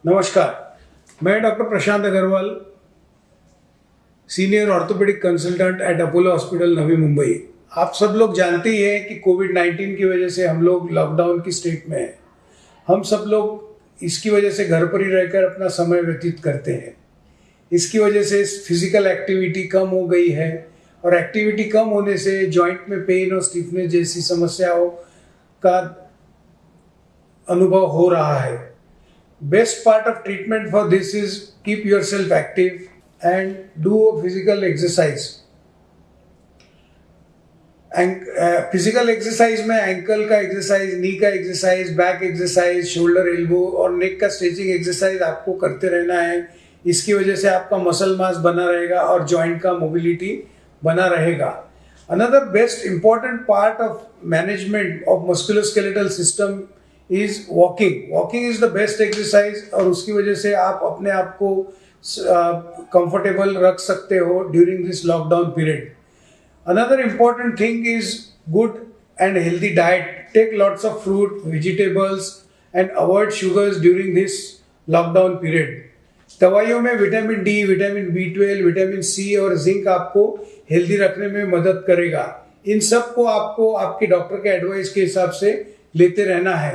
नमस्कार, मैं doctor Prashant Agarwal, senior orthopaedic consultant at Apollo hospital Navi Mumbai. आप सब लोग जानते ही हैं कि कोविड-19 की वजह से हम लोग लॉकडाउन की स्टेट में हैं। हम सब लोग इसकी वजह से घर पर ही रहकर अपना समय व्यतीत करते हैं। इसकी वजह से फिजिकल एक्टिविटी कम हो गई है और एक्टिविटी कम होने से जॉइंट में पेन और स्टिफनेस जैसी समस्याओं का अनुभव हो रहा है। Best part of treatment for this is keep yourself active and do a physical exercise. Physical exercise में एंकल का एक्सरसाइज, नी का exercise, back exercise, shoulder, elbow और नेक का स्ट्रेचिंग एक्सरसाइज आपको करते रहना है। इसकी वजह से आपका मसल मास बना रहेगा और जॉइंट का मोबिलिटी बना रहेगा। Another best important part of management of musculoskeletal system is walking. Walking is the best exercise और उसकी वजह से आप अपने आप को कंफर्टेबल रख सकते हो during this lockdown period. Another important thing is good and healthy diet. Take lots of fruit, vegetables and avoid sugars during this lockdown period. दवाइयों में vitamin D, vitamin B12, vitamin C और zinc आपको healthy रखने में मदद करेगा। इन सब को आपको आपके डॉक्टर के एडवाइस के हिसाब से लेते रहना है।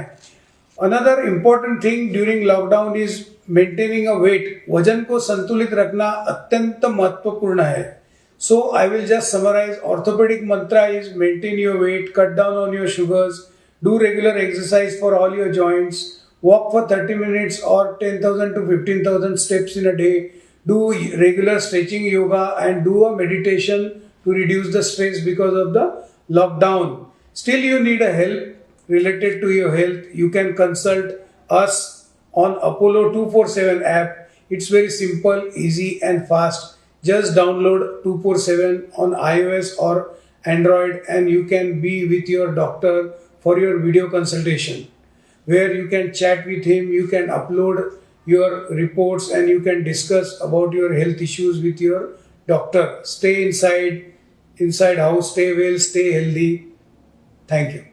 Another important thing during lockdown is maintaining a weight. वजन को संतुलित रखना अत्यंत महत्वपूर्ण है। So I will just summarise. Orthopaedic mantra is maintain your weight, cut down on your sugars, do regular exercise for all your joints, walk for 30 minutes or 10,000 to 15,000 steps in a day, do regular stretching yoga and do a meditation to reduce the stress because of the lockdown. Still you need a help related to your health, you can consult us on Apollo 247 app. It's very simple, easy and fast. Just download 247 on iOS or Android and you can be with your doctor for your video consultation, where you can chat with him, you can upload your reports and you can discuss about your health issues with your doctor. Stay inside house, stay well, stay healthy. Thank you.